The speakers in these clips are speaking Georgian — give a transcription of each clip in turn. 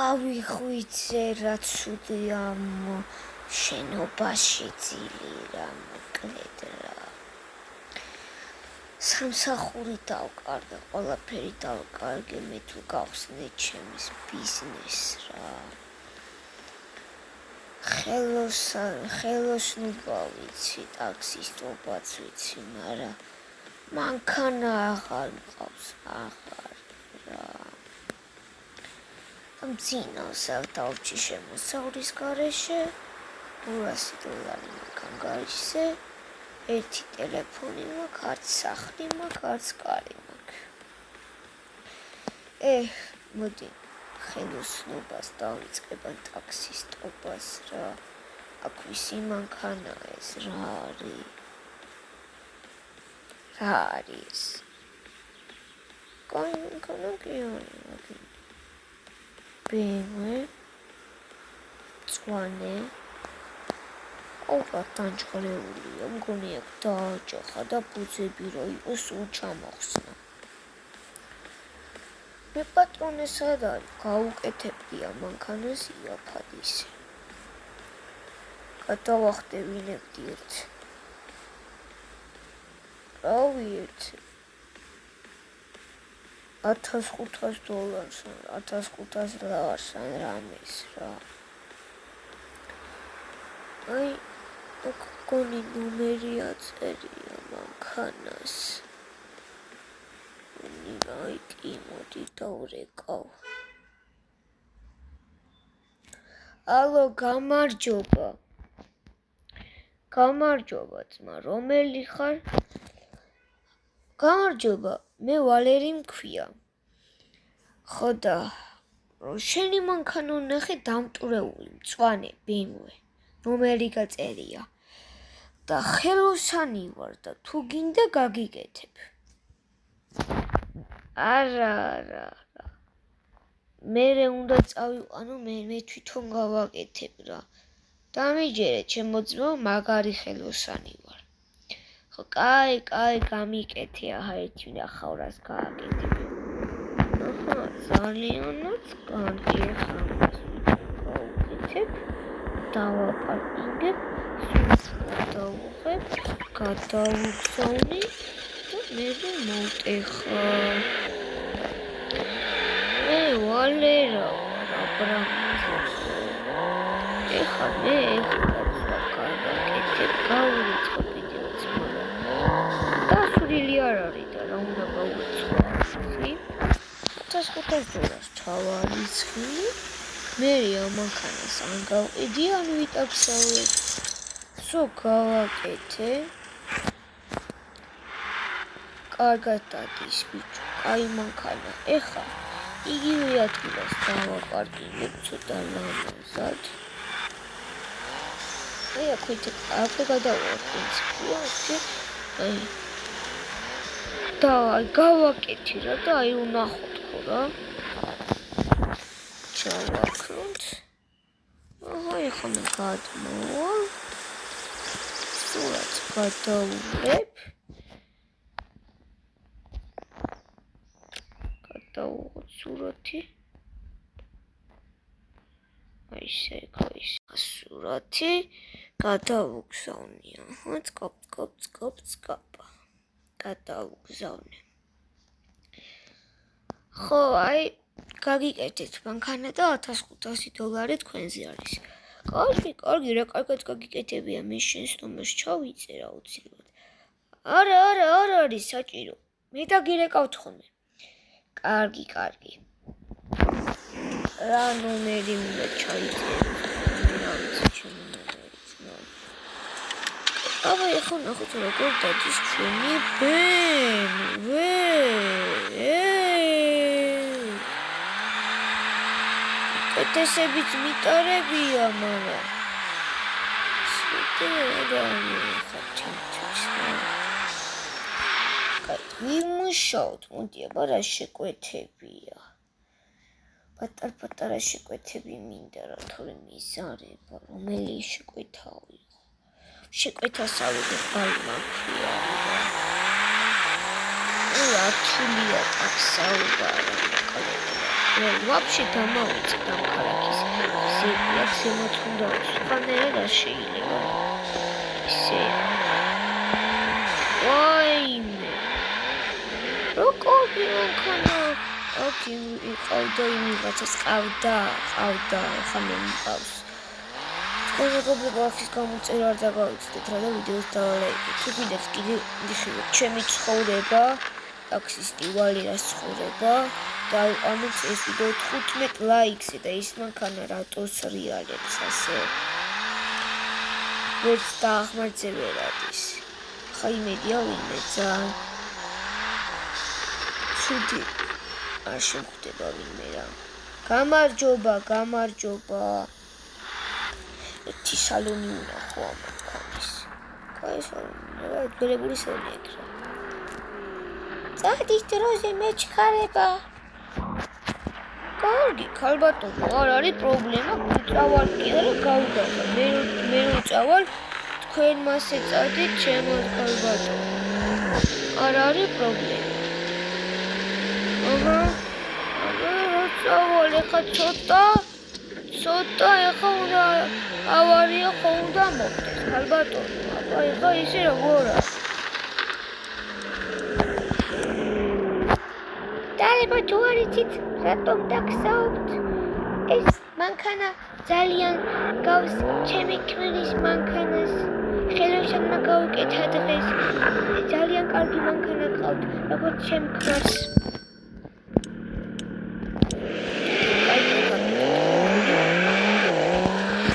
ავიხვიცე რა ცუდი ამ შენობაში ძილი რა მოკლედ რა სამსახური დავკარგე ყველაფერი დავკარგე მე თუ გავხსნე ჩემს ბიზნესს რა ხელოსნობა ვიცი ტაქსისტობაც ვიცი მაგრამ მანქანა აღარ მყავს აღარ რა ამ წინასავ დავჭი შემოსავლის გარეშე $200 მაგან გარშე ერთი ტელეფონი მაქვს არც სახლი მაქვს არც კარი მაქვს მოდი ხელოსნობას დავიწყება ტაქსისტობას რა აქ ვისი მანქანა ეს რა არის მანქანა კი არის BMW წვანე ოღონდ დაჭყრეულია მგონი აქ დააჭახა და ბუძები რო იყოს უჩამოხსნა მე პატრონი სად არის გაუკეთებდი ამ მანქანას იაფად ისე გადავახტევინებდი ერთ რავით $1500 $1500 რამის რა აი გონი ნომერი აწერია მანქანას აი კი მოდი დავრეკავ ალო გამარჯობა ძმა რომელი ხარ გამარჯობა მე ვალერი მქვია ხო და შენი მანქანა ნახე დამტვრეული მწვანე BMW ნომერი გაწერია და ხელოსანი ვარ და თუ გინდა გაგიკეთებ არა მერე უნდა წავიყვანო მე თვითონ გავაკეთებ რა დამიჯერე ჩემო ძმა მაგარი ხელოსანი ვარ ხო კაი გამიკეთე აჰა ერთი ნახავრას გააკეთებ აჰა ძალიანაც კარგი ხარ გავუკეთებ დავაპარკინგებ დავუღებ გადავუგზავნი და მე მოვტეხა მე ვალერა ეხა მე გავურიცხები დასურილი არ არის და რა უნდა გავურიცხო $1500 ჩავარიცხი მე ამ მანქანას ან გავყიდი ან ვიტაქსავებ სო გავაკეთე კარგად დადის ბიჭო კაი მანქანა ეხა იგივე ადგილას დავაპარკინგებ ცოტა ლამაზად აი აქ გადავარდნიცია აი და გავაკეთე რა და აი ვნახოთ ხო რა ჩავაქროთ აჰა ეხლა მე გადმოვალ სურათს გადავუღებ გადავუღოთ სურათი აი ესე სურათი გადავუგზავნე აჰა წკოპ გადავუგზავნე ხო აი გაგიკეთეთ მანქანა და $1500 თქვენზე არის კარგი რა კარგად გაგიკეთებია მე შენს ნომერს ჩავიწერა უცილებლად არა არის საჭირო მე დაგირეკავთ ხოლმე კარგი რა ნომერი უნდა ჩაიწერო აბა ეხლა ნახოთ როგორ დადის ჩვენი BMW კეთესებით მიტარებია მაგრამ ვიმუშაოთ მოდი აბა რა შეკვეთებია პატარ შეკვეთები მინდა რა თორე მიზარება რომელი შეკვეთაო შეკვეთასავე ბალმაქია რა თულია ტაქსაუბა რა ვაფშე დამავიწყე ამ ქალაქის ზეპია ზემოთ უნდა სხვანაირად არ შეიძლება ისე ვაიმე როგორი მანქანა აქ იყავდა იმიღაცას ყავდა ხა მე მყავს მეგობრებო ახის გამოწერა არ დაგავიწყდეთ რა და ვიდეოს დავალაიკეთ თუ კიდევ გიხილოთ ჩემი ცხოვრება ტაქსისტი ვალერას ცხოვრება და ამით ეს ვიდეო 15 ლაიქზე და ის მანქანა რატოს რეალებს ასე ვერც დაახმარებად ის ხა იმედია ვინმე ძალიან ცუდი არ შემხვდება ვინმე რა გამარჯობა ერთი სალონი უნახო ამ მანქანის კაი სალონი რა ბერებული სალონი ეგ რა წადის დროზე მეჩქარება კარგი ქალბატონო არ არის პრობლემა წავალ კიდე რა გავდავა მე წავალ თქვენ მასე წადით ჩემო ქალბატონო არ არის პრობლემა წავალ ეხა ცოტა ეხა უნდა ავარია ხო უნდა მოხდეს ქალბატონო აბა ეხა ისე როგორ არის დალებო თუ არ იცით რატომ დაგსაუბრთ ეს მანქანა ძალიან გავს ჩემი ქმრის მანქანას ხელოსანმა გავუკეთა დღეს ძალიან კარგი მანქანა ყავთ როგორც ჩემ ქმარს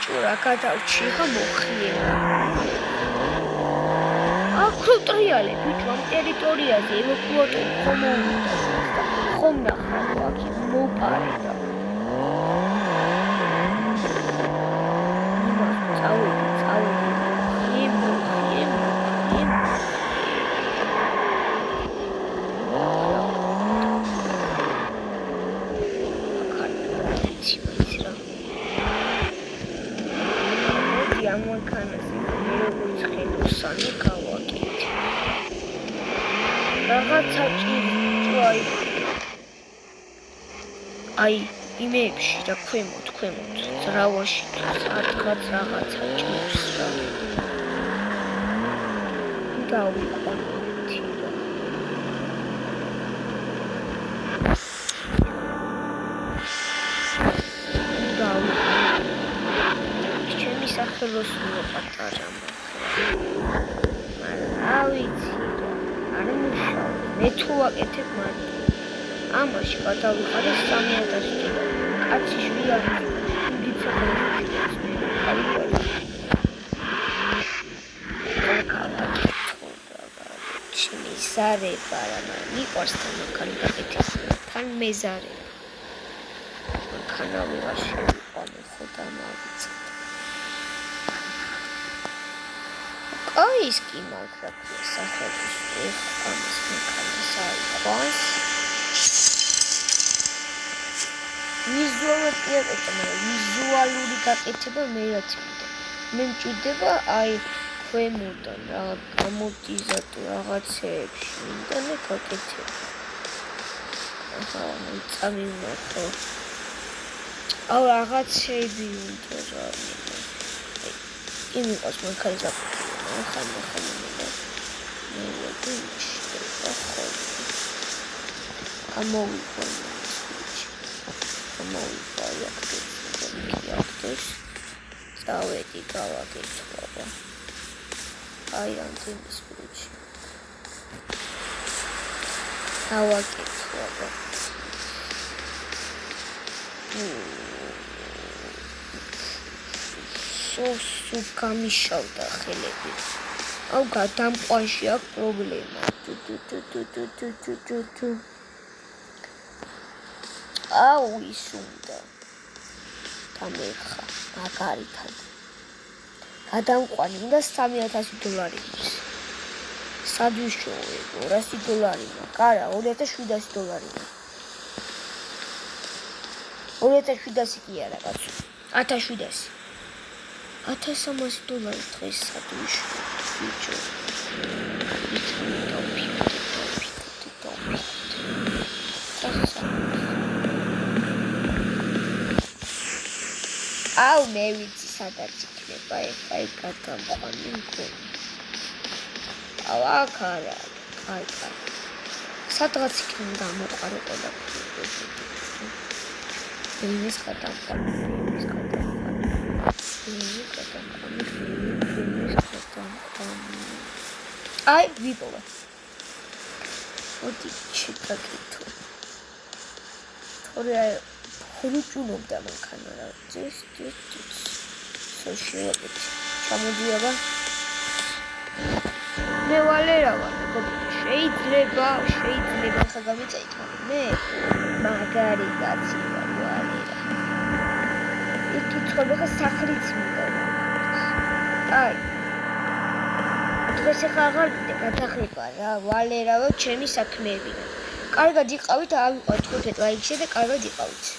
ჭურა გადავჩი ხა მოხიება აქ ტრიალე ბიჭო ამ ტერიტორიაზე ევაკუატორი ხომ უნდა ხომ ნახავ აქ მოპარე და წავედი ამ მანქანას მე როგორც ხელოსანი გავაკეთე რაღაცა ჭირჭო აი იმებში რა ქვემოთ ძრავაში სადღაც რაღაცა ჭირს რა დავიყვანეთი რა სახელოსნო პატარა მაგრამ ავიცი არ მუშაობს მე თუ ვაკეთებ მაგრამ ამაში გადავიხადე 3000 კილო კაცი შვილი არ გიცა მეზარება რა მიყვარს თან გაკეთე თან მეზარება მანქანა ვიღარ შევიყვანე ხო დამავიწყე აი ის კი მაგრამ სახელის ამის მანქანას აიყვანს ვიზუალური გაკეთება მე რაც მინდა მე მჭირდება აი ქვემოდან რა ამორტიზატორ რაღაცეებში მინდა მე გაკეთება აჰა წამიმართო აუ რაღაცეები უნდა რა იმას მანქანის გაკეთება ხანდა მე ვეძიში და ხო ამოვიყვანე აქ წავედი გავაკეთვა აი რამდენის გრუჩი გავაკეთვა სულ გამიშავდა ხელები აუ გადამყვანში აქვს პრობლემა აუ ის უნდა დამეხა მაგარითად გადამყვანი უნდა $3000 სადუშოე $200 კარა $2700 $2700 კი არა კაცო 1700 $1300 დღეს სადუშო ბიჭო აუ მე ვიცი სადაც იქნება ეხა ეგ გადამყვანი მქონი აუ აქ არა კაი სადღაც იქნება გამოყარე ყველაფერი ენის გადამყვანი აი ვიპოვა მოდი შეკაკეთო თორე აი ხურუჭულობდა მანქანა რა ძეს სოშიალობით ჩამოდიება მე ვალერა ვარ შეიძლება ხა გამიწეითო მე მაგარი კაცი ვარ ვალერა იქ ცხოვრება ხა სახლიც მინდა აი დღეს ხა აღარ გადაღება რა ვალერავო ჩემი საქმეები კარგად იყავით ავიყვეთ 5 ლაიქზე და კარგად იყავით